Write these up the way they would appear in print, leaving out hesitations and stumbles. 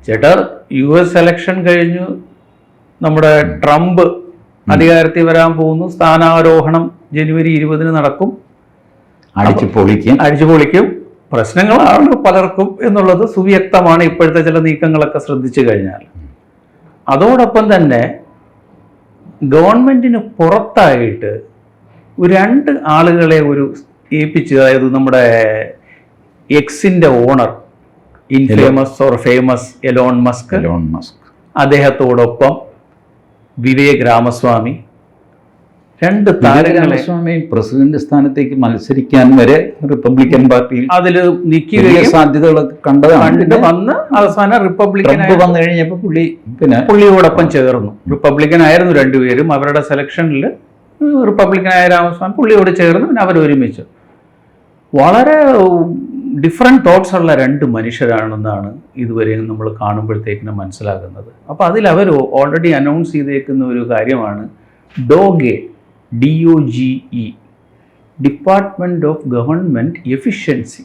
ചേട്ടാ US election കഴിഞ്ഞു, നമ്മുടെ ട്രംപ് അധികാരത്തിൽ വരാൻ പോകുന്നു, സ്ഥാനാരോഹണം ജനുവരി 20 നടക്കും, അടിച്ചു പൊളിക്കും. പ്രശ്നങ്ങളാണ് പലർക്കും എന്നുള്ളത് സുവ്യക്തമാണ് ഇപ്പോഴത്തെ ചില നീക്കങ്ങളൊക്കെ ശ്രദ്ധിച്ചു കഴിഞ്ഞാൽ. അതോടൊപ്പം തന്നെ ഗവൺമെന്റിന് പുറത്തായിട്ട് 2 ആളുകളെ ഏൽപ്പിച്ച്, അതായത് നമ്മുടെ എക്സിന്റെ owner infamous or famous Elon Musk, അദ്ദേഹത്തോടൊപ്പം വിവേക് രാമസ്വാമി, 2 താരങ്ങളെ പ്രസിഡന്റ് സ്ഥാനത്തേക്ക് മത്സരിക്കാൻ വരെ റിപ്പബ്ലിക്കൻ പാർട്ടിയിൽ അതിൽ നിൽക്കുകയും സാധ്യതകളൊക്കെ കണ്ട് വന്ന് അവസാനം റിപ്പബ്ലിക്കൻ വന്നു കഴിഞ്ഞപ്പോൾ പുള്ളിയോടൊപ്പം ചേർന്നു. റിപ്പബ്ലിക്കൻ ആയിരുന്നു രണ്ടുപേരും. അവരുടെ സെലക്ഷനിൽ റിപ്പബ്ലിക്കനായ രാമസ്വാമി പുള്ളിയോട് ചേർന്ന് പിന്നെ അവർ ഒരുമിച്ചു. വളരെ ഡിഫറെൻറ്റ് തോട്ട്സ് ഉള്ള 2 മനുഷ്യരാണെന്നാണ് ഇതുവരെയും നമ്മൾ കാണുമ്പോഴത്തേക്കിനും മനസ്സിലാകുന്നത്. അപ്പോൾ അതിൽ അവർ ഓൾറെഡി അനൗൺസ് ചെയ്തേക്കുന്ന ഒരു കാര്യമാണ് DOGE, DOGE, department of government efficiency.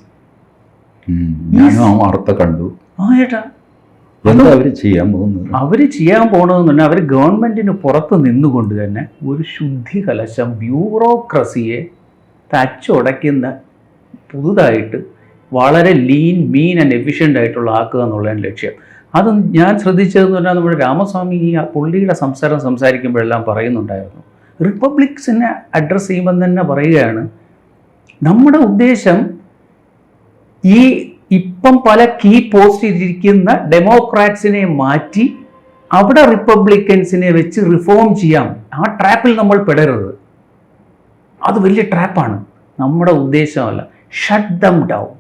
വാർത്ത കണ്ടു. ഏട്ടാ അവർ ചെയ്യാൻ പോകുന്നതെന്ന് പറഞ്ഞാൽ അവർ ഗവൺമെന്റിന് പുറത്ത് നിന്നുകൊണ്ട് തന്നെ ഒരു ശുദ്ധി കലശം ബ്യൂറോക്രസിയെ തച്ചുടയ്ക്കുന്ന പുതുതായിട്ട് വളരെ ലീൻ, മീൻ ആൻഡ് എഫിഷ്യൻ്റ് ആയിട്ടുള്ള ആക്കുക എന്നുള്ളതാണ് ലക്ഷ്യം. അത് ഞാൻ ശ്രദ്ധിച്ചതെന്ന് പറഞ്ഞാൽ നമ്മുടെ രാമസ്വാമി ഈ പുള്ളിയുടെ സംസാരിക്കുമ്പോഴെല്ലാം പറയുന്നുണ്ടായിരുന്നു, റിപ്പബ്ലിക്സിനെ അഡ്രസ്സ് ചെയ്യുമ്പം തന്നെ പറയുകയാണ്, നമ്മുടെ ഉദ്ദേശം ഈ ഇപ്പം പല കീ പോസ്റ്റിലിരിക്കുന്ന ഡെമോക്രാറ്റ്സിനെ മാറ്റി അവിടെ റിപ്പബ്ലിക്കൻസിനെ വെച്ച് റിഫോം ചെയ്യാം. ആ ട്രാപ്പിൽ നമ്മൾ പെടരുത്. അത് വലിയ ട്രാപ്പാണ്. നമ്മുടെ ഉദ്ദേശമല്ല. Shut them down.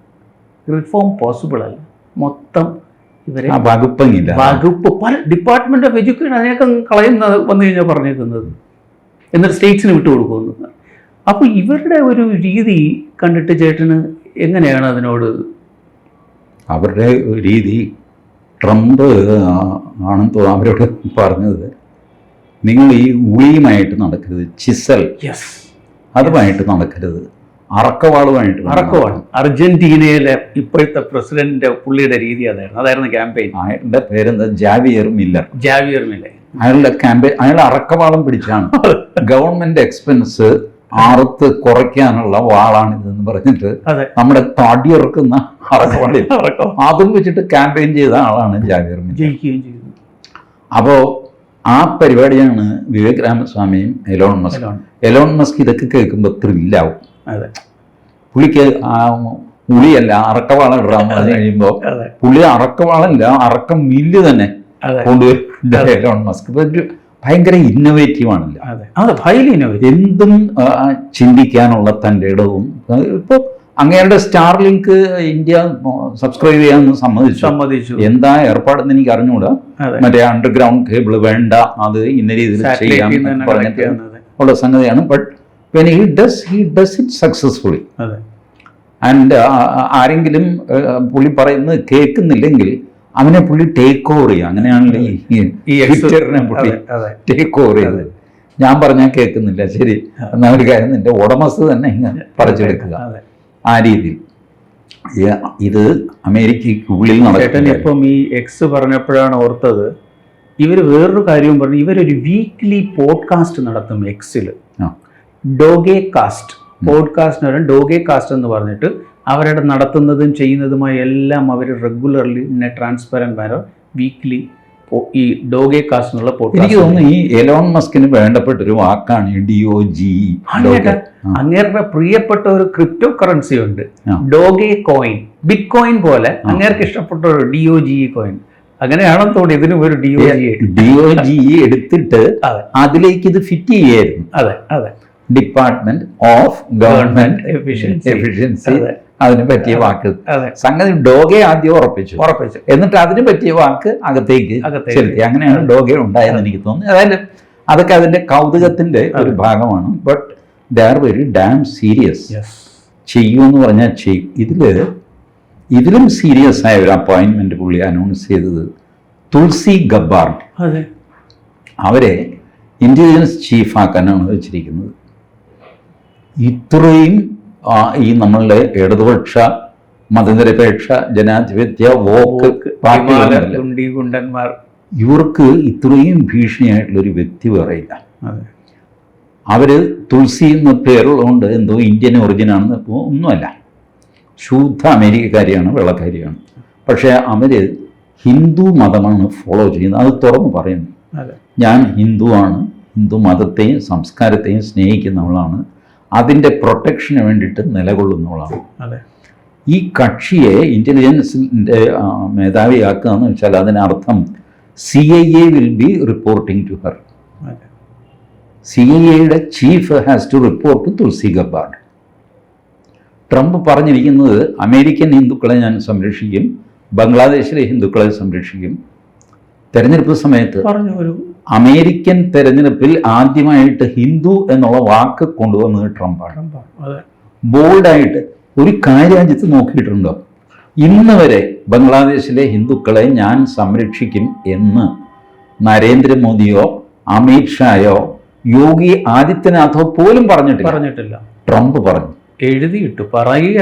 Reform possible അല്ല. മൊത്തം ഇവരെ വകുപ്പ് പല ഡിപ്പാർട്ട്മെന്റ് ഓഫ് എഡ്യൂക്കേഷൻ അതിനൊക്കെ കളയുന്നത് വന്നു കഴിഞ്ഞാൽ പറഞ്ഞേക്കുന്നത്, എന്നിട്ട് സ്റ്റേറ്റ്സിന് വിട്ടുകൊടുക്കുന്നത്. അപ്പോൾ ഇവരുടെ ഒരു രീതി കണ്ടിട്ട് ചേട്ടന് എങ്ങനെയാണ് അതിനോട്? അവരുടെ രീതി, ട്രംപ് ആണെന്ന് തോന്നുന്നു അവരോട് പറഞ്ഞത്, നിങ്ങൾ ഈ ഉളിയുമായിട്ട് നടക്കരുത്, ചിസൽ അതുമായിട്ട് നടക്കരുത്, അറക്കവാളുമായിട്ട്. അർജന്റീനയിലെ ഇപ്പോഴത്തെ പ്രസിഡന്റ് പുള്ളിയുടെ രീതി അതായിരുന്നു ക്യാമ്പയിൻ. അയാളുടെ പേരെന്താ? Javier Miller. അയാളുടെ ക്യാമ്പയിൻ, അയാൾ അറക്കവാളം പിടിച്ചാണ് ഗവൺമെന്റ് എക്സ്പെൻസ് അറുത്ത് കുറയ്ക്കാനുള്ള വാളാണിതെന്ന് പറഞ്ഞിട്ട് നമ്മുടെ തടിയിറക്കുന്ന അറക്കവാളി അതും വെച്ചിട്ട് ക്യാമ്പയിൻ ചെയ്ത ആളാണ് ജാവിയർ മില്ലർ. അപ്പോൾ ആ പരിപാടിയാണ് വിവേക് രാമസ്വാമിയും എലോൺ മസ്ക് ഇതൊക്കെ കേൾക്കുമ്പോൾ ത്രില്ലാവും. പുള്ളിക്ക് ഉളിയല്ല അറക്കവാളം ഇടാൻ പറഞ്ഞു കഴിയുമ്പോൾ പുള്ളി അറക്കവാളല്ല, അറക്ക മില്ല് തന്നെ കൊണ്ടുവരും എലോൺ മസ്ക്. ഭയങ്കര ഇന്നോവേറ്റീവ് ആണല്ലോ, എന്തും ചിന്തിക്കാനുള്ള തൻ്റെ ഇടവും. ഇപ്പോൾ അങ്ങയുടെ സ്റ്റാർലിങ്ക് ഇന്ത്യ സബ്സ്ക്രൈബ് ചെയ്യാമെന്ന് സമ്മതിച്ചു. എന്താ ഏർപ്പാടെന്ന് എനിക്ക് അറിഞ്ഞുകൂടാ. മറ്റേ അണ്ടർഗ്രൗണ്ട് കേബിൾ വേണ്ട, അത് ഇന്ന രീതിയിൽ ചെയ്യാം പറഞ്ഞിട്ട് ഉള്ള സംഗതിയാണ്. But when he does it successfully. And ആരെങ്കിലും പുള്ളി പറയുന്നത് കേൾക്കുന്നില്ലെങ്കിൽ അവനെ പുള്ളി ടേക്ക് ഓവർ ചെയ്യുക. അങ്ങനെയാണല്ലോ ഈ ട്വിറ്ററിനെ പുള്ളി ടേക്ക് ഓവർ ചെയ്തത്. ഞാൻ പറഞ്ഞാൽ കേൾക്കുന്നില്ല, ശരി എന്നാ ഒരു കാര്യം നിന്റെ ഉടമസ്ഥ തന്നെ ഇങ്ങനെ പറിച്ചെടുക്കുക. ആ രീതിയിൽ ഇത് അമേരിക്കയ്ക്കുള്ളിൽ നടക്കും. ഇപ്പം ഈ എക്സ് പറഞ്ഞപ്പോഴാണ് ഓർത്തത്, ഇവർ വേറൊരു കാര്യവും പറഞ്ഞു. ഇവരൊരു വീക്ക്ലി പോഡ്കാസ്റ്റ് നടത്തും എക്സിൽ. ഡോഗെ കാസ്റ്റ് പോഡ്കാസ്റ്റിന് വരാൻ ഡോഗെ കാസ്റ്റ് എന്ന് പറഞ്ഞിട്ട് അവരുടെ നടത്തുന്നതും ചെയ്യുന്നതുമായ എല്ലാം അവർ റെഗുലർലി ട്രാൻസ്പെറന്റ് മാനർ വീക്ക്ലി ഈ ഡോഗെ കാസ്റ്റ് എന്നുള്ള പോഡ്കാസ്റ്റ്. എനിക്ക് തോന്നുന്നു ഈ എലോൺ മസ്കിന് വേണ്ടപ്പെട്ടൊരു വാക്കാണ് DOGE. അങ്ങേരുടെ പ്രിയപ്പെട്ട ഒരു ക്രിപ്റ്റോ കറൻസി ഉണ്ട്, ഡോഗെ കോയിൻ. ബിറ്റ് കോയിൻ പോലെ അങ്ങേർക്ക് ഇഷ്ടപ്പെട്ട ഒരു DOGE കോയിൻ. അങ്ങനെയാണെന്ന് തോന്നി ഇതിനും ഒരു DOGE എടുത്തിട്ട് അതിലേക്ക് ഇത് ഫിറ്റ് ചെയ്യായിരുന്നു. ഡിപ്പാർട്ട്മെന്റ് ഓഫ് ഗവൺമെന്റ് എഫിഷ്യൻസി, അതിന് പറ്റിയ വാക്ക്. സംഗതി ഡോഗെ ആദ്യം ഉറപ്പിച്ചു, എന്നിട്ട് അതിന് പറ്റിയ വാക്ക് അകത്തേക്ക് ചെലുത്തി. അങ്ങനെയാണ് ഡോഗെ ഉണ്ടായെന്ന് എനിക്ക് തോന്നുന്നു. അതായത് അതൊക്കെ അതിന്റെ കൗതുകത്തിന്റെ ഒരു ഭാഗമാണ്. But they are very dam serious. ചെയ്യുമെന്ന് പറഞ്ഞാൽ ചെയ്യും. ഇതിലും സീരിയസ് ആയ ഒരു അപ്പോയിന്റ്മെന്റ് പുള്ളി അനൗൺസ് ചെയ്തത് തുൾസി ഗബ്ബാർ. അവരെ ഇന്റലിജൻസ് ചീഫാക്കാനാണ് വെച്ചിരിക്കുന്നത്. ഇത്രയും ഈ നമ്മളുടെ ഇടതുപക്ഷ മതനിരപേക്ഷ ജനാധിപത്യ വോക്ക് ഗുണ്ടന്മാർ, ഇവർക്ക് ഇത്രയും ഭീഷണിയായിട്ടുള്ളൊരു വ്യക്തി വേറെയില്ല. അവര് തുളസി എന്ന പേരുള്ളതുകൊണ്ട് എന്തോ ഇന്ത്യൻ ഒറിജിനാണെന്ന് ഒന്നുമല്ല, ശുദ്ധ അമേരിക്കക്കാരിയാണ്, വെള്ളക്കാരിയാണ്. പക്ഷേ അവര് ഹിന്ദു മതമാണ് ഫോളോ ചെയ്യുന്നത്. അത് തുറന്നു പറയുന്നു, ഞാൻ ഹിന്ദുവാണ്, ഹിന്ദു മതത്തെയും സംസ്കാരത്തെയും സ്നേഹിക്കുന്നവളാണ്, അതിൻ്റെ പ്രൊട്ടക്ഷന് വേണ്ടിയിട്ട് നിലകൊള്ളുന്നവളാണ്. ഈ കക്ഷിയെ ഇൻ്റലിജൻസിൻ്റെ മേധാവിയാക്കുക എന്ന് വെച്ചാൽ അതിനർത്ഥം CIA will be reporting to her. CIA chief has to report to Tulsi Gabbard. Trump പറഞ്ഞിരിക്കുന്നത് അമേരിക്കൻ ഹിന്ദുക്കളെ ഞാൻ സംരക്ഷിക്കും, ബംഗ്ലാദേശിലെ ഹിന്ദുക്കളെ സംരക്ഷിക്കും. തെരഞ്ഞെടുപ്പ് സമയത്ത് അമേരിക്കൻ തെരഞ്ഞെടുപ്പിൽ ആദ്യമായിട്ട് ഹിന്ദു എന്നുള്ള വാക്ക് കൊണ്ടുവന്നത് ട്രംപാണ്. ബോൾഡായിട്ട് ഒരു കാര്യരാജ്യത്ത് നോക്കിയിട്ടുണ്ടോ? ഇന്ന് വരെ ബംഗ്ലാദേശിലെ ഹിന്ദുക്കളെ ഞാൻ സംരക്ഷിക്കും എന്ന് നരേന്ദ്രമോദിയോ അമിത്ഷായോ യോഗി ആദിത്യനാഥോ പോലും പറഞ്ഞിട്ടില്ല. ട്രംപ് പറഞ്ഞു, എഴുതിയിട്ടു, പറയുക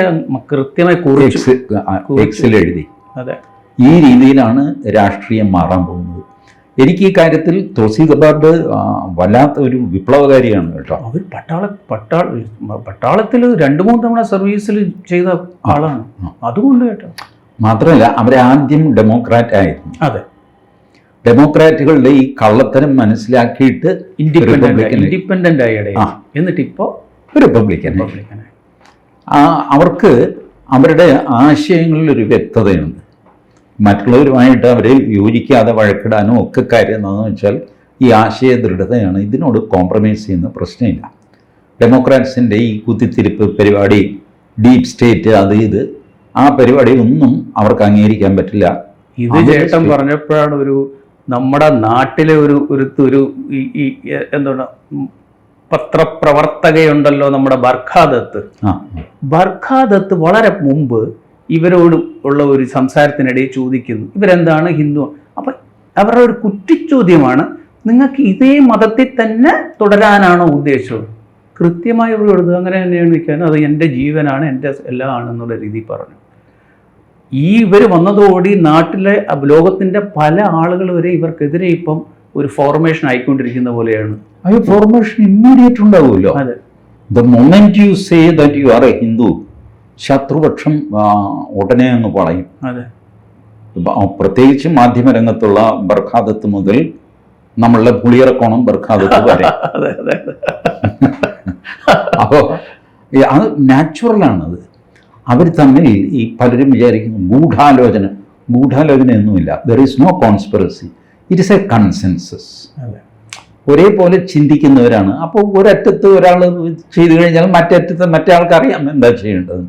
കൃത്യമായി എക്സിൽ എഴുതി. ഈ രീതിയിലാണ് രാഷ്ട്രീയം മാറാൻ പോകുന്നത്. എനിക്ക് ഈ കാര്യത്തിൽ തുളസി ഗബ്ബാർഡ് വല്ലാത്ത ഒരു വിപ്ലവകാരിയാണ് കേട്ടോ. അവർ പട്ടാളത്തിൽ 2-3 തവണ സർവീസിൽ ചെയ്ത ആളാണ്. അതുകൊണ്ട് കേട്ടോ. മാത്രമല്ല അവരാദ്യം ഡെമോക്രാറ്റ് ആയിരുന്നു. അതെ, ഡെമോക്രാറ്റുകളുടെ ഈ കള്ളത്തരം മനസ്സിലാക്കിയിട്ട് ഇൻഡിപെൻഡന്റ് ആയി, എന്നിട്ട് ഇപ്പോൾ റിപ്പബ്ലിക്കൻ. അവർക്ക് അവരുടെ ആശയങ്ങളിലൊരു വ്യക്തതയുണ്ട്. മറ്റുള്ളവരുമായിട്ട് അവർ യോജിക്കാതെ വഴക്കിടാനും ഒക്കെ കാര്യം എന്താണെന്ന് വെച്ചാൽ ഈ ആശയ ദൃഢതയാണ്. ഇതിനോട് കോംപ്രമൈസ് ചെയ്യുന്ന പ്രശ്നമില്ല. ഡെമോക്രാറ്റ്സിൻ്റെ ഈ കുത്തിത്തിരിപ്പ് പരിപാടി, ഡീപ് സ്റ്റേറ്റ്, അത് ഇത്, ആ പരിപാടി ഒന്നും അവർക്ക് അംഗീകരിക്കാൻ പറ്റില്ല. ഇത് ചേട്ടൻ പറഞ്ഞപ്പോഴാണ് നമ്മുടെ നാട്ടിലെ ഒരു എന്താണ് പത്രപ്രവർത്തകയുണ്ടല്ലോ, നമ്മുടെ ബർഖാദത്ത് വളരെ മുമ്പ് ഇവരോട് ഉള്ള ഒരു സംസാരത്തിനിടയിൽ ചോദിക്കുന്നു, ഇവരെന്താണ് ഹിന്ദു? അപ്പം അവരുടെ ഒരു കുറ്റിച്ചോദ്യമാണ്, നിങ്ങൾക്ക് ഇതേ മതത്തിൽ തന്നെ തുടരാനാണോ ഉദ്ദേശം? കൃത്യമായി അവർ കൊടുത്തു, അങ്ങനെ തന്നെയാണ് നിൽക്കാൻ, അത് എൻ്റെ ജീവനാണ്, എൻ്റെ എല്ലാം ആണെന്നുള്ള രീതിയിൽ പറഞ്ഞു. ഇവർ വന്നതോടെ നാട്ടിലെ ലോകത്തിൻ്റെ പല ആളുകൾ വരെ ഇവർക്കെതിരെ ഇപ്പം ഒരു ഫോർമേഷൻ ആയിക്കൊണ്ടിരിക്കുന്ന പോലെയാണ്. ഫോർമേഷൻ ഇമ്മീഡിയറ്റ് ഉണ്ടാവുമല്ലോ. അതെ, the moment you say that you are a Hindu, ശത്രുപക്ഷം ഉടനെ അങ്ങ് പറയും. അതെ, പ്രത്യേകിച്ച് മാധ്യമരംഗത്തുള്ള ബർഖാദത്ത് മുതൽ നമ്മളുടെ പുളിയറക്കോണം ബർഖാദത്ത് വരെ. അപ്പോൾ അത് നാച്ചുറലാണത്. അവർ തമ്മിൽ ഈ പലരും വിചാരിക്കുന്നു ഗൂഢാലോചനയൊന്നുമില്ല. There is no conspiracy, it is a consensus. ഒരേപോലെ ചിന്തിക്കുന്നവരാണ്. അപ്പോൾ ഒരറ്റത്ത് ഒരാൾ ചെയ്തു കഴിഞ്ഞാൽ മറ്റേ ആൾക്ക് അറിയാം എന്താ ചെയ്യേണ്ടത്.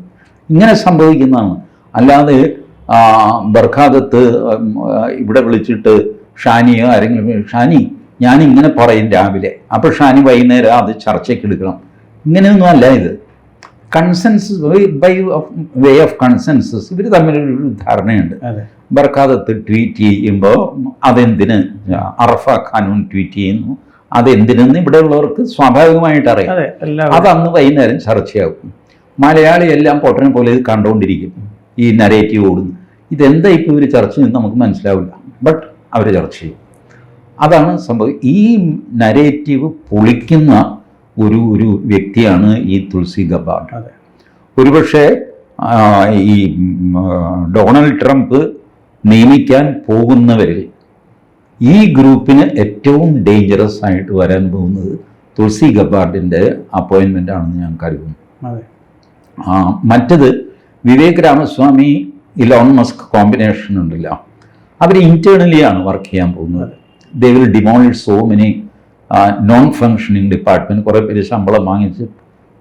ഇങ്ങനെ സംഭവിക്കുന്നതാണ്. അല്ലാതെ ബർഖാദത്ത് ഇവിടെ വിളിച്ചിട്ട് ഷാനിയോ ആരെങ്കിലും, ഷാനി ഞാനിങ്ങനെ പറയും രാവിലെ, അപ്പോൾ ഷാനി വൈകുന്നേരം അത് ചർച്ചയ്ക്ക് എടുക്കണം, ഇങ്ങനെയൊന്നും അല്ല ഇത്. Consensus, by way of consensus ഇവർ തമ്മിലൊരു ധാരണയുണ്ട്. ബർഖാദത്ത് ട്വീറ്റ് ചെയ്യുമ്പോൾ അതെന്തിന്, അറഫ ഖാനൂൻ ട്വീറ്റ് ചെയ്യുന്നു, അതെന്തിനെന്ന് ഇവിടെ ഉള്ളവർക്ക് സ്വാഭാവികമായിട്ട് അറിയാം. അതന്ന് വൈകുന്നേരം ചർച്ചയാകും. മലയാളി എല്ലാം പൊട്ടനെ പോലെ ഇത് കണ്ടുകൊണ്ടിരിക്കും, ഈ നരേറ്റീവ് ഓടുന്നു. ഇതെന്താ ഇപ്പോൾ ഇവർ ചർച്ച ചെയ്യുന്നത് നമുക്ക് മനസ്സിലാവില്ല, ബട്ട് അവർ ചർച്ച ചെയ്യും. അതാണ് സംഭവം. ഈ നരേറ്റീവ് പൊളിക്കുന്ന ഒരു വ്യക്തിയാണ് ഈ തുളസി ഗബ്ബാർഡ്. ഒരുപക്ഷെ ഈ ഡൊണാൾഡ് ട്രംപ് നിയമിക്കാൻ പോകുന്നവരിൽ ഈ ഗ്രൂപ്പിന് ഏറ്റവും ഡേഞ്ചറസ് ആയിട്ട് വരാൻ പോകുന്നത് തുളസി ഗബ്ബാർഡിൻ്റെ അപ്പോയിൻമെൻ്റ് ആണെന്ന് ഞാൻ കരുതുന്നു. മറ്റത് Vivek Ramaswamy Elon Musk combination ഉണ്ടല്ലോ, അവർ ഇന്റേണലി ആണ് വർക്ക് ചെയ്യാൻ പോകുന്നത്. They will demolish so many non functioning department. കുറേ പേര് ശമ്പളം വാങ്ങിച്ച്,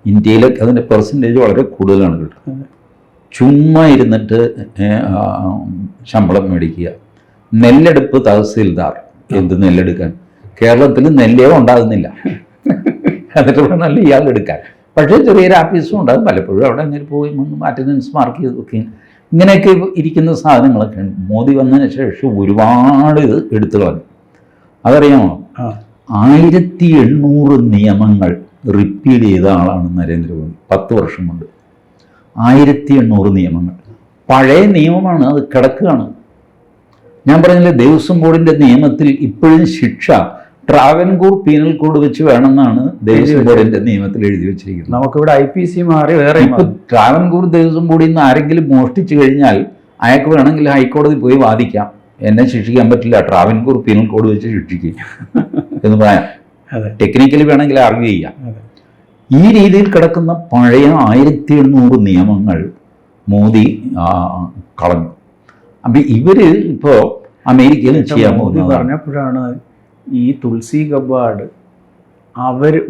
ഇന്ത്യയിലൊക്കെ അതിൻ്റെ പെർസെൻറ്റേജ് വളരെ കൂടുതലാണ് കിട്ടുന്നത്. ചുമ്മാ ഇരുന്നിട്ട് ശമ്പളം മേടിക്കുക. നെല്ലെടുപ്പ് തഹസീൽദാർ, എന്ത് നെല്ലെടുക്കാൻ? കേരളത്തിൽ നെല്ലേ ഉണ്ടാകുന്നില്ല, എന്നിട്ട് വേണമല്ലോ ഇയാൾ എടുക്കാൻ. പക്ഷേ ചെറിയൊരു ആഫീസും ഉണ്ടാകും, പലപ്പോഴും അവിടെ അങ്ങനെ പോയി അറ്റൻഡൻസ് മാർക്ക് ചെയ്ത് വെക്കുക. ഇങ്ങനെയൊക്കെ ഇരിക്കുന്ന സാധനങ്ങളൊക്കെയാണ്. മോദി വന്നതിന് ശേഷം ഒരുപാട് ഇത് എടുത്തു കളഞ്ഞു. അതറിയാമോ? 1800 നിയമങ്ങൾ റിപ്പീൽ ചെയ്ത ആളാണ് നരേന്ദ്രമോദി 10 വർഷം കൊണ്ട്. 1800 നിയമങ്ങൾ. പഴയ നിയമമാണ്, അത് കിടക്കുകയാണ്. ഞാൻ പറഞ്ഞില്ലേ, ദേവസ്വം ബോർഡിന്റെ നിയമത്തിൽ ഇപ്പോഴും ശിക്ഷ ട്രാവൻകൂർ പീനൽ കോഡ് വെച്ച് വേണമെന്നാണ് ദേവസ്വം ബോർഡിന്റെ നിയമത്തിൽ എഴുതി വെച്ചിരിക്കുന്നത്. നമുക്കിവിടെ IPC മാറി വേറെ. ട്രാവൻകൂർ ദേവസ്വം ബോർഡിൽ നിന്ന് ആരെങ്കിലും മോഷ്ടിച്ചു കഴിഞ്ഞാൽ അയാൾക്ക് വേണമെങ്കിൽ ഹൈക്കോടതി പോയി വാദിക്കാം, എന്നെ ശിക്ഷിക്കാൻ പറ്റില്ല, ട്രാവൻകൂർ പീനൽ കോഡ് വെച്ച് ശിക്ഷിക്കും എന്ന് പറയാം. ടെക്നിക്കലി വേണമെങ്കിൽ ആർഗ്യൂ ചെയ്യാം. ഈ രീതിയിൽ കിടക്കുന്ന പഴയ 1800 നിയമങ്ങൾ മോദി കളഞ്ഞു. അപ്പം ഇവര് ഇപ്പോൾ അമേരിക്കയിൽ ചെയ്യാൻ പോകുന്നത് പറഞ്ഞപ്പോഴാണ് ഈ തുളസി ഗബ്ബാർഡ്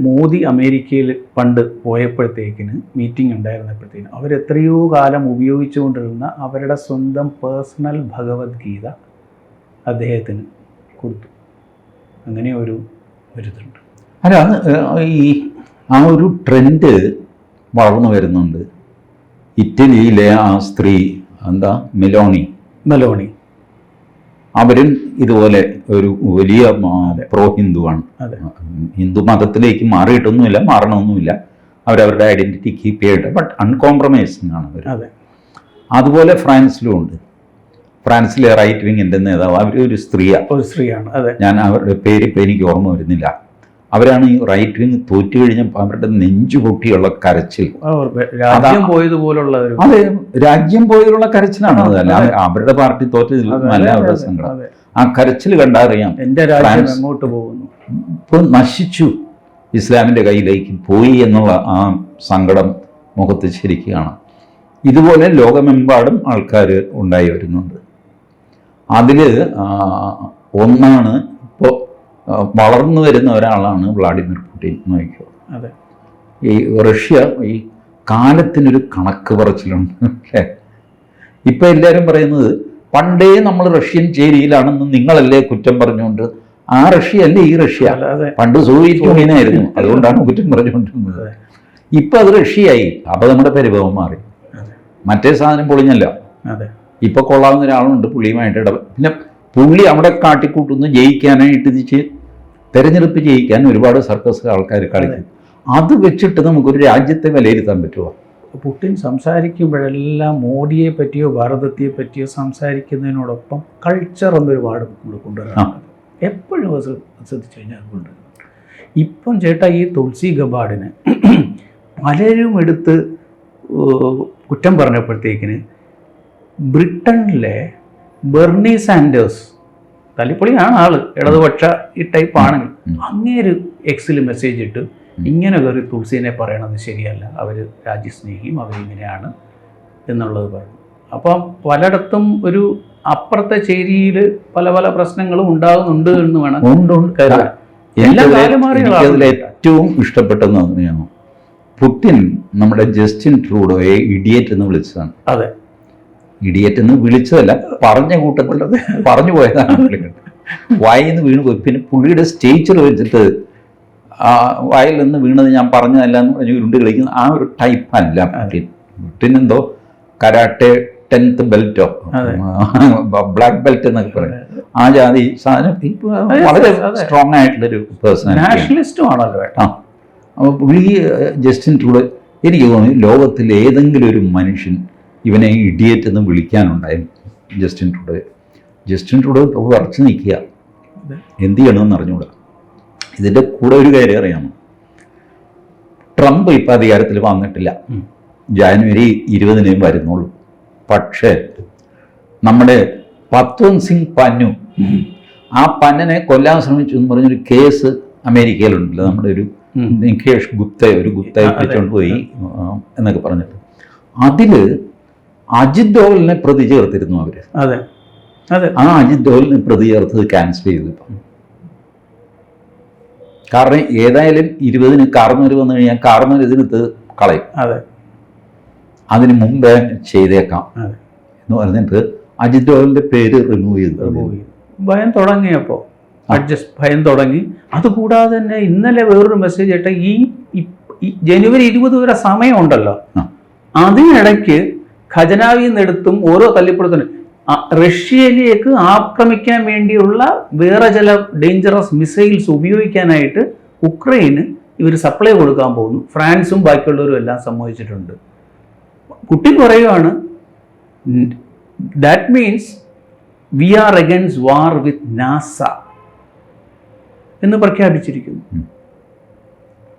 മോദി അമേരിക്കയിൽ പണ്ട് പോയപ്പോഴത്തേക്കിന് മീറ്റിംഗ് ഉണ്ടായിരുന്നപ്പോഴത്തേക്കിന് അവരെത്രയോ കാലം ഉപയോഗിച്ചുകൊണ്ടിരുന്ന അവരുടെ സ്വന്തം പേഴ്സണൽ ഭഗവത്ഗീത അദ്ദേഹത്തിന് കൊടുത്തു. അങ്ങനെ ഒരിതുണ്ട്. അല്ല, ഈ ആ ഒരു ട്രെൻഡ് വളർന്നു വരുന്നുണ്ട്. ഇറ്റലിയിലെ ആ സ്ത്രീ മെലോണി അവരും ഇതുപോലെ ഒരു വലിയ പ്രോ ഹിന്ദുവാണ്. ഹിന്ദു മതത്തിലേക്ക് മാറിയിട്ടൊന്നുമില്ല, മാറണമൊന്നുമില്ല, അവരവരുടെ ഐഡന്റിറ്റി കീപ്പ് ചെയ്തിട്ട്, ബട്ട് അൺകോംപ്രമൈസിങ് ആണ് അവർ. അതുപോലെ ഫ്രാൻസിലും ഉണ്ട്. ഫ്രാൻസിലെ റൈറ്റ് വിങ്ങിന്റെ നേതാവ് അവരൊരു സ്ത്രീയാണ്. ഞാൻ അവരുടെ പേര് ഇപ്പം എനിക്ക് ഓർമ്മ വരുന്നില്ല. അവരാണ് ഈ റൈറ്റ് വിങ് തോറ്റു കഴിഞ്ഞപ്പോൾ അവരുടെ നെഞ്ചു പൊട്ടിയുള്ള കരച്ചിൽ, രാജ്യം പോയതുപോലുള്ള. അതെ, രാജ്യം പോയതുള്ള കരച്ചിലാണ്. അതല്ല അവരുടെ പാർട്ടി തോറ്റതില്ല, അവരുടെ സങ്കടം. ആ കരച്ചിൽ കണ്ടറിയാം എങ്ങോട്ട് പോകുന്നു, ഇപ്പൊ നശിച്ചു, ഇസ്ലാമിന്റെ കയ്യിലേക്ക് പോയി എന്നുള്ള ആ സങ്കടം മുഖത്ത് ശരിക്കുകയാണ്. ഇതുപോലെ ലോകമെമ്പാടും ആൾക്കാർ ഉണ്ടായി വരുന്നുണ്ട്. അതിൽ ഒന്നാണ് ഇപ്പോൾ വളർന്നു വരുന്ന ഒരാളാണ് വ്ളാഡിമിർ പുടിൻ. നോക്കിയോ, ഈ റഷ്യ ഈ കാലത്തിനൊരു കണക്ക് പറച്ചിലുണ്ട് അല്ലേ? ഇപ്പം എല്ലാവരും പറയുന്നത് പണ്ടേ നമ്മൾ റഷ്യൻ ചേരിയിലാണെന്ന് നിങ്ങളല്ലേ കുറ്റം പറഞ്ഞുകൊണ്ട്, ആ റഷ്യ അല്ലേ ഈ റഷ്യ, പണ്ട് സോവിയറ്റ് യൂണിയനായിരുന്നു, അതുകൊണ്ടാണ് കുറ്റം പറഞ്ഞുകൊണ്ടിരുന്നത്. ഇപ്പം അത് റഷ്യയായി, അപ്പം നമ്മുടെ പരിഭവം മാറി. മറ്റേ സാധനം പൊളിഞ്ഞല്ലോ. ഇപ്പൊ കൊള്ളാവുന്ന ഒരാളുണ്ട്, പുള്ളിയുമായിട്ട് പിന്നെ പുള്ളി അവിടെ കാട്ടിക്കൂട്ടുന്നു ജയിക്കാനായിട്ട്. തെരഞ്ഞെടുപ്പ് ജയിക്കാൻ ഒരുപാട് സർക്കസ് ആൾക്കാർ കളിക്കും. അത് വെച്ചിട്ട് നമുക്കൊരു രാജ്യത്തെ വിലയിരുത്താൻ പറ്റുമോ? പുടിൻ സംസാരിക്കുമ്പോഴെല്ലാം മോഡിയെ പറ്റിയോ ഭാരതത്തെ പറ്റിയോ സംസാരിക്കുന്നതിനോടൊപ്പം കൾച്ചർ എന്നൊരു വാർഡ് കൂടെ കൊണ്ടുവരാം. എപ്പോഴും ശ്രദ്ധിച്ചു കഴിഞ്ഞാൽ കൊണ്ടുവരുന്നുണ്ട്. ഇപ്പം ചേട്ടാ ഈ തുളസി ഗബ്ബാർഡിനെ പലരും എടുത്ത് കുറ്റം പറഞ്ഞപ്പോഴത്തേക്കിന് ബ്രിട്ടനിലെ ബെർണി സാൻഡേഴ്സ്, തല്ലിപ്പൊളിയാണ് ആള്, ഇടതുപക്ഷ ഈ ടൈപ്പ് ആണെങ്കിൽ, അങ്ങേര് എക്സിൽ മെസ്സേജ് ഇട്ട് ഇങ്ങനെ കയറി തുളസീനെ പറയണത് ശരിയല്ല, അവർ രാജ്യസ്നേഹിയും അവരിങ്ങനെയാണ് എന്നുള്ളത് പറഞ്ഞു. അപ്പം പലയിടത്തും ഒരു അപ്പുറത്തെ ചേരിയിൽ പല പല പ്രശ്നങ്ങളും ഉണ്ടാകുന്നുണ്ട് എന്ന് വേണം കരുതാൻ. ഏറ്റവും ഇഷ്ടപ്പെട്ടെന്ന് പുടിൻ നമ്മുടെ ജസ്റ്റിൻ ട്രൂഡോയെ ഇഡിയറ്റ് എന്ന് വിളിച്ചതാണ്. അതെ, ഇഡിയറ്റ് എന്ന് വിളിച്ചതല്ല, പറഞ്ഞ കൂട്ടത്തിൽ പറഞ്ഞു പോയതാണ്. വായിൽ നിന്ന് വീണ് പോയി. പിന്നെ പുള്ളിയുടെ സ്റ്റേച്ചർ വെച്ചിട്ട് വായിൽ നിന്ന് വീണത് ഞാൻ പറഞ്ഞതല്ല എന്ന് പറഞ്ഞ് ഉരുണ്ട് കളിക്കുന്ന ആ ഒരു ടൈപ്പ് അല്ല പുടിൻ. പുടിനെന്തോ കരാട്ടെ 10th ബെൽറ്റോ ബ്ലാക്ക് ബെൽറ്റ് എന്നൊക്കെ പറയും, ആ ജാതി സാധനം. വളരെ സ്ട്രോങ് ആയിട്ടുള്ളൊരു പേഴ്സണാലിറ്റി. അപ്പോൾ പുള്ളി ജസ്റ്റിൻ ട്രൂഡോ, എനിക്ക് തോന്നി ലോകത്തിൽ ഏതെങ്കിലും ഒരു മനുഷ്യൻ ഇവനെ ഇഡിയറ്റ് എന്ന് വിളിക്കാനുണ്ടായിരുന്നു ജസ്റ്റിൻ ട്രൂഡോ ഉറച്ചു നിൽക്കുക, എന്ത് ചെയ്യണമെന്ന് അറിഞ്ഞുകൂടാ. ഇതിൻ്റെ കൂടെ ഒരു കാര്യം അറിയാമോ? ട്രംപ് ഇപ്പം അധികാരത്തിൽ വന്നിട്ടില്ല, ജാനുവരി 20 വരുന്നുള്ളൂ. പക്ഷേ നമ്മുടെ പത്വന്ത് സിംഗ് പന്നു, ആ പന്നനെ കൊല്ലാൻ ശ്രമിച്ചു എന്ന് പറഞ്ഞൊരു കേസ് അമേരിക്കയിലുണ്ടല്ലോ. നമ്മുടെ ഒരു നികേഷ് ഗുപ്തയെ പിടിച്ചുകൊണ്ട് പോയി എന്നൊക്കെ പറഞ്ഞിട്ട്, അതിൽ അജിത് ഡോവലിനെ പ്രതി ചേർത്തിരുന്നു അവര്. ആ അജിത് ഡോവലിനെ പ്രതി ചേർത്തത് ക്യാൻസൽ ചെയ്തു ഇപ്പം. കാരണം ഏതായാലും 20 കാർന്നവർ വന്നു കഴിഞ്ഞാൽ കാർന്നവർ ഇതിനകത്ത് കളയും, അതിന് മുമ്പേ ചെയ്തേക്കാം എന്ന് പറഞ്ഞിട്ട് അജിത് ഡോവലിന്റെ പേര് റിമൂവ് ചെയ്തു. ഭയം തുടങ്ങിയപ്പോൾ ഭയം തുടങ്ങി. അതുകൂടാതെ തന്നെ ഇന്നലെ വേറൊരു മെസ്സേജ് ആയിട്ട് ഈ ജനുവരി 20 വരെ സമയമുണ്ടല്ലോ, അതിനിടയ്ക്ക് ഖജനാവിൽ നിന്നെടുത്തും ഓരോ തല്ലിപ്പുറത്തിനും റഷ്യയിലേക്ക് ആക്രമിക്കാൻ വേണ്ടിയുള്ള വേറെ ചില ഡേഞ്ചറസ് മിസൈൽസ് ഉപയോഗിക്കാനായിട്ട് ഉക്രൈന് ഇവർ സപ്ലൈ കൊടുക്കാൻ പോകുന്നു. ഫ്രാൻസും ബാക്കിയുള്ളവരും എല്ലാം സമ്മതിച്ചിട്ടുണ്ട്. കുട്ടി പറയുകയാണ് that means we are against war with NASA എന്ന് പ്രഖ്യാപിച്ചിരിക്കുന്നു.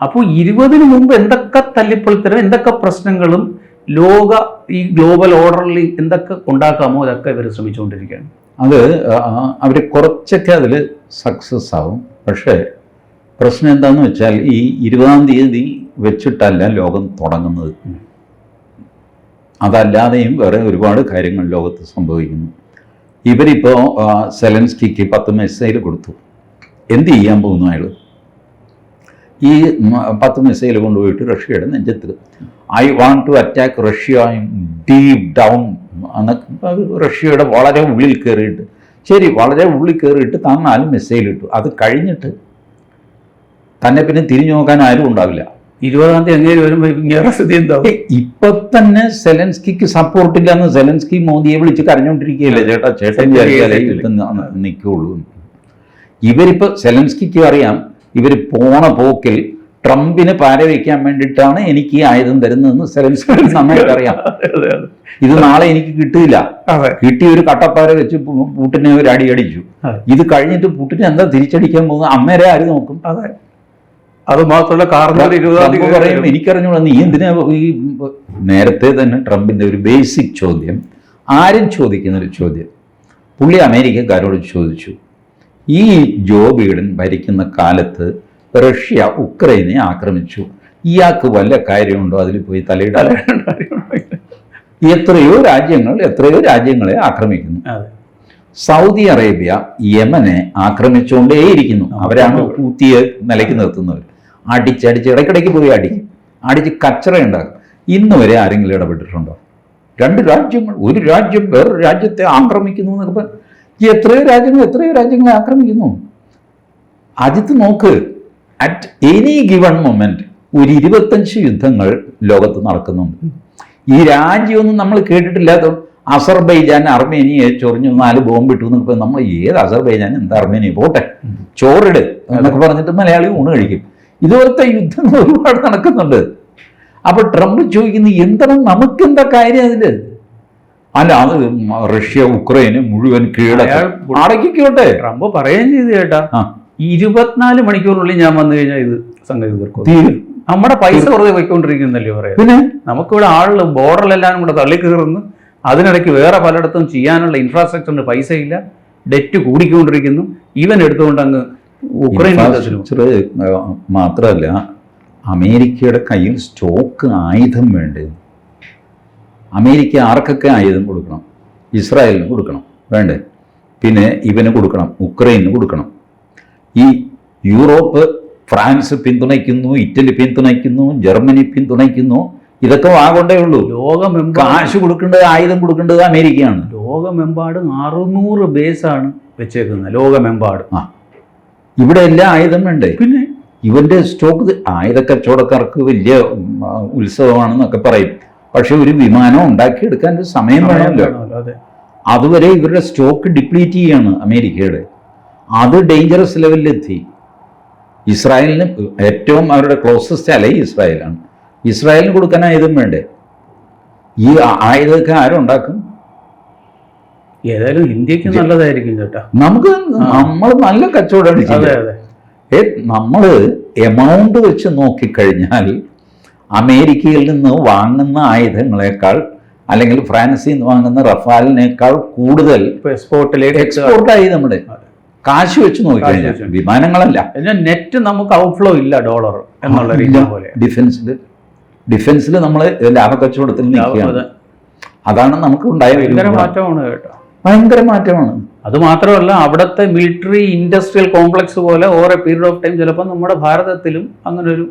അപ്പോൾ 20-ന് മുമ്പ് എന്തൊക്കെ തല്ലിപ്പൊളിത്തരം, എന്തൊക്കെ പ്രശ്നങ്ങളും ഈ ഗ്ലോബൽ ഓർഡറിൽ എന്തൊക്കെ ഉണ്ടാക്കാമോ അതൊക്കെ ഇവർ ശ്രമിച്ചുകൊണ്ടിരിക്കുകയാണ്. അത് അവർ കുറച്ചൊക്കെ അതിൽ സക്സസ് ആവും. പക്ഷേ പ്രശ്നം എന്താണെന്ന് വെച്ചാൽ ഈ 20-ാം തീയതി വെച്ചിട്ടല്ല ലോകം തുടങ്ങുന്നത്. അതല്ലാതെയും വേറെ ഒരുപാട് കാര്യങ്ങൾ ലോകത്ത് സംഭവിക്കുന്നു. ഇവരിപ്പോൾ സെലൻസ്കിക്ക് 10 മിസൈൽ കൊടുത്തു. എന്ത് ചെയ്യാൻ പോകുന്നു അയാൾ? ഈ 10 മിസൈൽ കൊണ്ടുപോയിട്ട് റഷ്യയുടെ നെഞ്ചത്ത് I want to attack Russia in deep down എന്നൊക്കെ റഷ്യയുടെ വളരെ ഉള്ളിൽ കയറിയിട്ട്, ശരി, വളരെ ഉള്ളിൽ കയറിയിട്ട് താൻ 4 മിസൈൽ ഇട്ടു. അത് കഴിഞ്ഞിട്ട് തന്നെ പിന്നെ തിരിഞ്ഞു നോക്കാൻ ആരും ഉണ്ടാവില്ല. 20-ാം തീയതി അങ്ങനെ വരുമ്പോൾ സ്ഥിതി എന്താവും? ഇപ്പൊ തന്നെ സെലൻസ്കിക്ക് സപ്പോർട്ടില്ല എന്ന് സെലൻസ്കി മോദിയെ വിളിച്ച് കരഞ്ഞോണ്ടിരിക്കുകയല്ലേ, ചേട്ടൻ നിൽക്കുള്ളൂ. ഇവരിപ്പോൾ സെലൻസ്കിക്ക് അറിയാം ഇവർ പോണ പോക്കിൽ ട്രംപിന് പാര വയ്ക്കാൻ വേണ്ടിയിട്ടാണ് എനിക്ക് ഈ ആയുധം തരുന്നതെന്ന് സെലൻസ്കി നന്നായിട്ട് അറിയാം. ഇത് നാളെ എനിക്ക് കിട്ടില്ല, കിട്ടിയ ഒരു കട്ടപ്പാര വെച്ച് പുട്ടിനെ ഒരു അടി അടിച്ചു. ഇത് കഴിഞ്ഞിട്ട് പുട്ടിനെ എന്താ തിരിച്ചടിക്കാൻ പോകുന്നത്? അമ്മേരെ ആര് നോക്കും? അത് മാത്രമല്ല പറയും എനിക്കറിഞ്ഞൂടാ നീ എന്തിനാ ഈ. നേരത്തെ തന്നെ ട്രംപിന്റെ ഒരു ബേസിക് ചോദ്യം, ആരും ചോദിക്കുന്നൊരു ചോദ്യം, പുള്ളി അമേരിക്കക്കാരോട് ചോദിച്ചു, ഈ ജോ ബൈഡൻ ഭരിക്കുന്ന കാലത്ത് റഷ്യ ഉക്രൈനെ ആക്രമിച്ചു, ഇയാൾക്ക് വല്ല കാര്യമുണ്ടോ അതിൽ പോയി തലയിടാൻ? എത്രയോ രാജ്യങ്ങളെ ആക്രമിക്കുന്നു. Saudi Arabia യമനെ ആക്രമിച്ചുകൊണ്ടേയിരിക്കുന്നു. അവരാണ് ഹൂത്തിയെ നിലയ്ക്ക് നിർത്തുന്നവർ. അടിച്ചടിച്ച് ഇടയ്ക്കിടയ്ക്ക് പോയി അടിച്ച് കച്ചറ ഉണ്ടാക്കും. ഇന്ന് വരെ ആരെങ്കിലും ഇടപെട്ടിട്ടുണ്ടോ? 2 രാജ്യങ്ങൾ, ഒരു രാജ്യം വേറൊരു രാജ്യത്തെ ആക്രമിക്കുന്നു എന്നൊക്കെ എത്രയോ രാജ്യങ്ങളെ ആക്രമിക്കുന്നു. ആദ്യത്തെ നോക്ക്, അറ്റ് എനി ഗിവൺ മൊമെന്റ് ഒരു 25 യുദ്ധങ്ങൾ ലോകത്ത് നടക്കുന്നുണ്ട്. ഈ രാജ്യമൊന്നും നമ്മൾ കേട്ടിട്ടില്ലാത്ത അസർബൈജാൻ അർമേനിയെ ചൊറിഞ്ഞു 4 ബോംബിട്ടു എന്നൊക്കെ നമ്മൾ ഏത് അസർബൈജാൻ എന്താ അർമേനിയ പോട്ടെ ചോറിട് എന്നൊക്കെ പറഞ്ഞിട്ട് മലയാളി ഊണ് കഴിക്കും. ഇതുപോലത്തെ യുദ്ധങ്ങൾ ഒരുപാട് നടക്കുന്നുണ്ട്. അപ്പൊ ട്രംപ് ചോദിക്കുന്നു എന്താണ് നമുക്കെന്താ കാര്യം അതില്? അല്ല, അത് റഷ്യ ഉക്രൈന് മുഴുവൻ അടക്കിക്കോട്ടെ. ട്രംപ് പറയുകയും ചെയ്തു കേട്ടാ, 24 മണിക്കൂറിനുള്ളിൽ ഞാൻ വന്നു കഴിഞ്ഞാൽ ഇത് സംഗതി തീർക്കും. നമ്മുടെ പൈസ വെറുതെ പോയിക്കൊണ്ടിരിക്കുന്നല്ലേ പറയാം. പിന്നെ നമുക്കിവിടെ ആളുകൾ ബോർഡറിലെല്ലാം കൂടെ തള്ളിക്കയറുന്നു. അതിനിടയ്ക്ക് വേറെ പലയിടത്തും ചെയ്യാനുള്ള ഇൻഫ്രാസ്ട്രക്ചറിന് പൈസയില്ല, ഡെറ്റ് കൂടിക്കൊണ്ടിരിക്കുന്നു. ഈവൻ എടുത്തുകൊണ്ട് അങ്ങ് ഉക്രൈൻ മാത്രമല്ല, അമേരിക്കയുടെ കയ്യിൽ സ്റ്റോക്ക് ആയുധം വേണ്ടത്. അമേരിക്ക ആർക്കൊക്കെ ആയുധം കൊടുക്കണം? ഇസ്രായേലിന് കൊടുക്കണം, വേണ്ടേ? പിന്നെ ഇവന് കൊടുക്കണം, ഉക്രൈന് കൊടുക്കണം. ഈ യൂറോപ്പ്, ഫ്രാൻസ് പിന്തുണയ്ക്കുന്നു, ഇറ്റലി പിന്തുണയ്ക്കുന്നു, ജർമ്മനി പിന്തുണയ്ക്കുന്നു. ഇതൊക്കെ വാഗൊണ്ടേ ഉള്ളൂ. കാശ് കൊടുക്കേണ്ടത്, ആയുധം കൊടുക്കേണ്ടത് അമേരിക്കയാണ്. ലോകമെമ്പാടും 600 ബേസാണ് വെച്ചേക്കുന്നത് ലോകമെമ്പാടും. ഇവിടെ എല്ലാ ആയുധം വേണ്ടേ? പിന്നെ ഇവന്റെ സ്റ്റോക്ക്, ആയുധ കച്ചവടക്കാർക്ക് വലിയ ഉത്സവമാണെന്നൊക്കെ പറയും. പക്ഷെ ഒരു വിമാനം ഉണ്ടാക്കിയെടുക്കാൻ ഒരു സമയം വേണമല്ലോ. അതുവരെ ഇവരുടെ സ്റ്റോക്ക് ഡിപ്ലീറ്റ് ചെയ്യാണ് അമേരിക്കയുടെ. അത് ഡേഞ്ചറസ് ലെവലിലെത്തി. ഇസ്രായേലിന് ഏറ്റവും അവരുടെ ക്ലോസസ്റ്റ് അല്ലേ ഇസ്രായേലാണ്. ഇസ്രായേലിന് കൊടുക്കാൻ ആയുധം വേണ്ടേ? ഈ ആയുധമൊക്കെ ആരുണ്ടാക്കും? ഏതായാലും ഇന്ത്യക്ക് നല്ലതായിരിക്കും ചേട്ടാ. നമ്മൾ നല്ല കച്ചവടമാണ് ചെയ്യുന്നത്. നമ്മൾ എമൗണ്ട് വെച്ച് നോക്കിക്കഴിഞ്ഞാൽ അമേരിക്കയിൽ നിന്ന് വാങ്ങുന്ന ആയുധങ്ങളെക്കാൾ, അല്ലെങ്കിൽ ഫ്രാൻസിൽ നിന്ന് വാങ്ങുന്ന റഫാലിനേക്കാൾ കൂടുതൽ എക്സ്പോർട്ടായി നമ്മുടെ കാശ് വെച്ച് നോക്കിക്കഴിഞ്ഞാൽ. വിമാനങ്ങളല്ല, നെറ്റ് നമുക്ക് ഔട്ട്ഫ്ലോ ഇല്ല ഡോളർ എന്നുള്ള രീതി പോലെ. ഡിഫൻസിൽ നമ്മൾ ലാഭക്കച്ചവടത്തിൽ നിൽക്കുകയാണ്. അതാണ് നമുക്ക് ഉണ്ടായ മാറ്റമാണ് കേട്ടോ, ഭയങ്കര മാറ്റമാണ്. അത് മാത്രമല്ല, അവിടുത്തെ മിലിറ്ററി ഇൻഡസ്ട്രിയൽ കോംപ്ലക്സ് പോലെ over a period of time ചിലപ്പോൾ നമ്മുടെ ഭാരതത്തിലും അങ്ങനെ ഒരു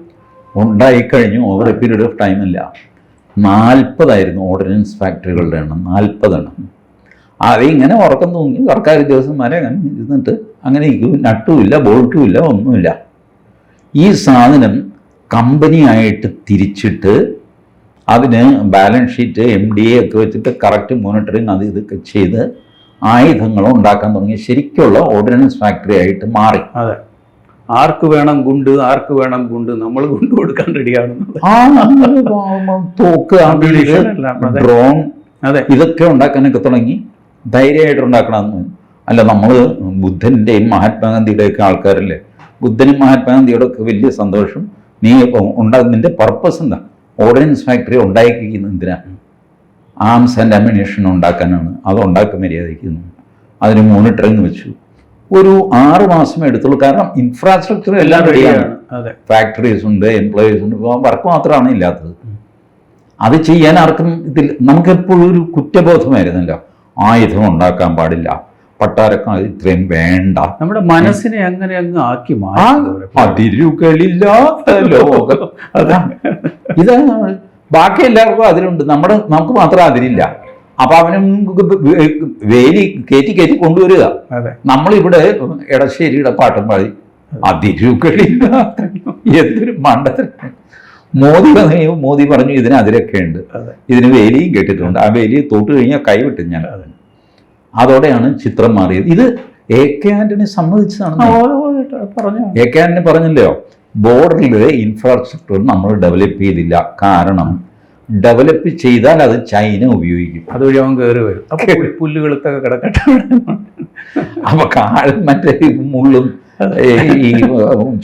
ഉണ്ടായിക്കഴിഞ്ഞു. Over a period of time അല്ല, 40 ഓർഡിനൻസ് ഫാക്ടറികളുടെ എണ്ണം, 40 അതിങ്ങനെ ഉറക്കം തൂങ്ങി സർക്കാർ ഉദ്യോഗസ്ഥന്മാരെ അങ്ങനെ ഇരുന്നിട്ട് അങ്ങനെ നട്ടുമില്ല, ബോൾട്ടുമില്ല, ഒന്നുമില്ല. ഈ സാധനം കമ്പനിയായിട്ട് തിരിച്ചിട്ട് അതിന് ബാലൻസ് ഷീറ്റ്, MDA ഒക്കെ വെച്ചിട്ട് കറക്റ്റ് മോണിറ്ററിങ് അത് ഇതൊക്കെ ചെയ്ത് ആയുധങ്ങൾ ഉണ്ടാക്കാൻ തുടങ്ങി ശരിക്കുള്ള ഓർഡിനൻസ് ഫാക്ടറി ആയിട്ട് മാറി. അതെ, ആർക്ക് വേണം ഗുണ്ട്, ആർക്ക് വേണം ഗുണ്ട്, നമ്മൾ ഗുണ്ട് കൊടുക്കാൻ റെഡിയാണ്. തോക്ക്, ഡ്രോൺ, ഇതൊക്കെ ഉണ്ടാക്കാനൊക്കെ തുടങ്ങി ധൈര്യമായിട്ട് ഉണ്ടാക്കണമെന്ന്. അല്ല, നമ്മൾ ബുദ്ധൻ്റെയും മഹാത്മാഗാന്ധിയുടെയൊക്കെ ആൾക്കാരല്ലേ, ബുദ്ധനും മഹാത്മാഗാന്ധിയുടെ ഒക്കെ വലിയ സന്തോഷം. നീ നിന്റെ പർപ്പസ് എന്താ? ഓർഡിനൻസ് ഫാക്ടറി ഉണ്ടാക്കിയിരിക്കുന്നത് എന്തിനാണ്? ആംസ് ആൻഡ് അമ്യൂണിഷൻ ഉണ്ടാക്കാനാണ്. അത് ഉണ്ടാക്കി മര്യാദയ്ക്കുന്നു. അതിന് മോണിറ്ററിങ് വെച്ചു. ഒരു 6 മാസം എടുത്തുള്ളൂ. കാരണം ഇൻഫ്രാസ്ട്രക്ചർ എല്ലാം റെഡിയാണ്. ഫാക്ടറീസ് ഉണ്ട്, എംപ്ലോയീസ് ഉണ്ട്. വർക്ക് മാത്രമാണ് ഇല്ലാത്തത്. അത് ചെയ്യാൻ ആർക്കും നമുക്കെപ്പോഴും ഒരു കുറ്റബോധമായിരുന്നല്ലോ. ആയുധം ഉണ്ടാക്കാൻ പാടില്ല, പട്ടാരക്കാർ ഇത്രയും വേണ്ട. നമ്മുടെ മനസ്സിനെ അങ്ങനെ അങ്ങ് ആക്കി അതിരുകളില്ലാത്ത ലോകം. ഇതാണ്. ബാക്കി എല്ലാവർക്കും അതിലുണ്ട്, നമുക്ക് മാത്രം അതിരില്ല. അപ്പൊ അവനും വേലി കയറ്റി കൊണ്ടുവരിക. നമ്മളിവിടെ എടശ്ശേരിയുടെ പാട്ടും പാടി അതിരുകളില്ലാത്ത എന്തൊരു മണ്ടത്തിൽ. മോദി പറഞ്ഞു ഇതിന് അതിരൊക്കെ ഉണ്ട്, ഇതിന് വേലിയും കേട്ടിട്ടുണ്ട്. ആ വേലിയെ തൊട്ട് കഴിഞ്ഞാൽ കൈവിട്ട് ഞാൻ. അതോടെയാണ് ചിത്രം മാറിയത്. ഇത് AK ആന്റണി സമ്മതിച്ചതാണ്. AK ആന്റണി പറഞ്ഞല്ലോ, ബോർഡറിലെ ഇൻഫ്രാസ്ട്രക്ചർ നമ്മൾ ഡെവലപ്പ് ചെയ്തില്ല. കാരണം ഡെവലപ്പ് ചെയ്താൽ അത് ചൈന ഉപയോഗിക്കും. അതുവഴി അവൻ കയറി വരും. പുല്ലുകളൊക്കെ കിടക്കട്ടെ. അപ്പൊ മറ്റേ മുള്ളും ഈ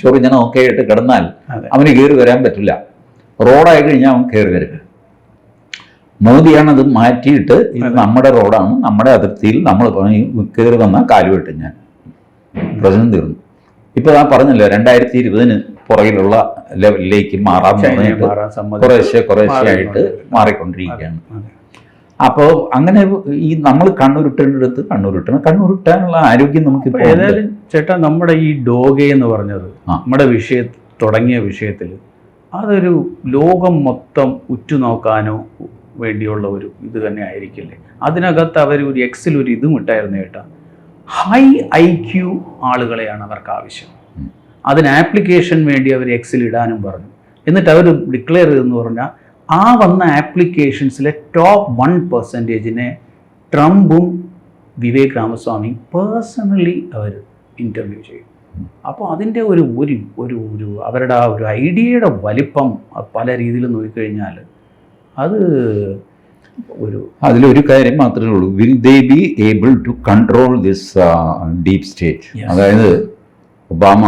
ചൊറിഞ്ഞനൊക്കെ ആയിട്ട് കിടന്നാൽ അവന് കയറി വരാൻ പറ്റില്ല. റോഡായി കഴിഞ്ഞാൽ അവൻ കയറി വരും. മോദിയാണത് മാറ്റിയിട്ട് ഇത് നമ്മുടെ റോഡാണ്, നമ്മുടെ അതിർത്തിയിൽ നമ്മൾ കയറി വന്നാൽ കാലുവെട്ടും ഞാൻ. പ്രശ്നം തീർന്നു. ഇപ്പൊ ഞാൻ പറഞ്ഞല്ലോ 2020 പുറകിലുള്ള ലെവലിലേക്ക് മാറാൻ പറഞ്ഞിട്ട് കുറേശ്ശെ ആയിട്ട് മാറിക്കൊണ്ടിരിക്കുകയാണ്. അപ്പോൾ അങ്ങനെ ഈ നമ്മൾ കണ്ണുരുട്ടേണ്ടടുത്ത് കണ്ണുരുട്ടാനുള്ള ആരോഗ്യം നമുക്ക്. ഏതായാലും ചേട്ടാ, നമ്മുടെ ഈ ഡോഗെ എന്ന് പറഞ്ഞത് നമ്മുടെ തുടങ്ങിയ വിഷയത്തിൽ അതൊരു ലോകം മൊത്തം ഉറ്റുനോക്കാനോ വേണ്ടിയുള്ള ഒരു ഇത് തന്നെ ആയിരിക്കില്ലേ? അതിനകത്ത് അവർ ഒരു എക്സിൽ ഒരു ഇതും ഇട്ടായിരുന്നു കേട്ടാ, ഹൈ IQ ആളുകളെയാണ് അവർക്ക് ആവശ്യം. അതിന് ആപ്ലിക്കേഷൻ വേണ്ടി അവർ എക്സിൽ ഇടാനും പറഞ്ഞു. എന്നിട്ട് അവർ ഡിക്ലെയർ ചെയ്തെന്ന് പറഞ്ഞാൽ ആ വന്ന ആപ്ലിക്കേഷൻസിലെ ടോപ്പ് 1% ട്രംപും വിവേക് രാമസ്വാമിയും പേഴ്സണലി അവർ ഇൻ്റർവ്യൂ ചെയ്യും. അപ്പോൾ അതിൻ്റെ ഒരു അവരുടെ ആ ഒരു ഐഡിയയുടെ വലിപ്പം പല രീതിയിൽ നോക്കിക്കഴിഞ്ഞാൽ അത് അതിലൊരു കാര്യം മാത്രമേ ഉള്ളൂ, will they be able to control this deep state? അതായത് Obama,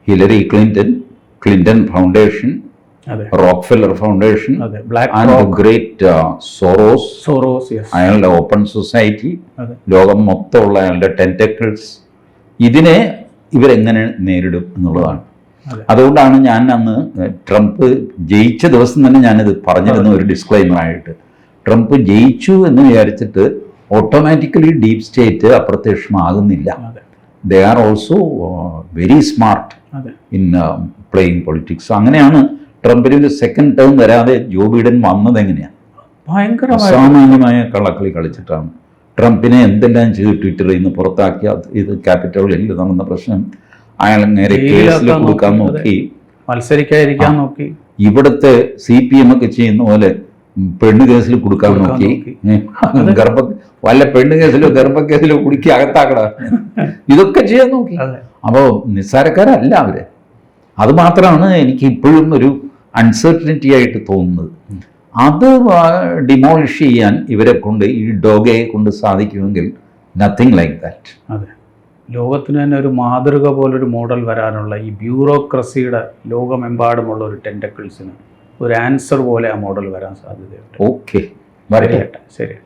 Hillary Clinton foundation, Rockefeller foundation, and the great Soros, അയാളുടെ ഓപ്പൺ സൊസൈറ്റി, ലോകം മൊത്തമുള്ള അയാളുടെ ടെന്റക്കിൾസ്, ഇതിനെ ഇവരെങ്ങനെ നേരിടും എന്നുള്ളതാണ്. അതുകൊണ്ടാണ് ഞാൻ അന്ന് ട്രംപ് ജയിച്ച ദിവസം തന്നെ ഞാനിത് പറഞ്ഞിരുന്ന ഒരു ഡിസ്ക്ലൈമറായിട്ട്, ട്രംപ് ജയിച്ചു എന്ന് വിചാരിച്ചിട്ട് ഓട്ടോമാറ്റിക്കലി ഡീപ് സ്റ്റേറ്റ് അപ്രത്യക്ഷമാകുന്നില്ല. They are also very smart in playing politics. അങ്ങനെയാണ് ട്രംപിന് ഒരു സെക്കൻഡ് ടേം വരാതെ ജോ ബൈഡൻ വന്നത്. എങ്ങനെയാണ്? അസാമാന്യമായ കള്ളക്കളി കളിച്ചിട്ടാണ്. ട്രംപിനെ എന്തെല്ലാം ചെയ്ത് ട്വിറ്ററിൽ നിന്ന് പുറത്താക്കിയ ഇത് ക്യാപിറ്റലിൽ നടന്ന പ്രശ്നം, അയാൾ നേരെ കേസിൽ കൊടുക്കാൻ നോക്കി, മത്സരിക്കാതിരിക്കാൻ നോക്കി. ഇവിടുത്തെ CPM ഒക്കെ ചെയ്യുന്ന പോലെ പെണ്ണ് കേസിൽ കൊടുക്കാൻ നോക്കി. വല്ല പെണ്ണ് കേസിലോ ഗർഭക്കേസിലോ കുടുക്കി അകത്താക്കട, ഇതൊക്കെ ചെയ്യാൻ നോക്കി. അപ്പോൾ നിസ്സാരക്കാരല്ല അവര്. അത് മാത്രമാണ് എനിക്ക് ഇപ്പോഴും ഒരു അൺസർട്ടനിറ്റി ആയിട്ട് തോന്നുന്നത്. അത് ഡിമോളിഷ് ചെയ്യാൻ ഇവരെ കൊണ്ട്, ഈ ഡോഗയെ കൊണ്ട് സാധിക്കുമെങ്കിൽ നത്തിങ് ലൈക്ക് ദാറ്റ്. അതെ, ലോകത്തിന് തന്നെ ഒരു മാതൃക പോലൊരു മോഡൽ വരാനുള്ള ഈ ബ്യൂറോക്രസിയുടെ ലോകമെമ്പാടുമുള്ള ഒരു ടെൻറ്റക്കിൾസിന് ഒരു ആൻസർ പോലെ ആ മോഡൽ വരാൻ സാധ്യതയുണ്ട്. ഓക്കെ, ശരി.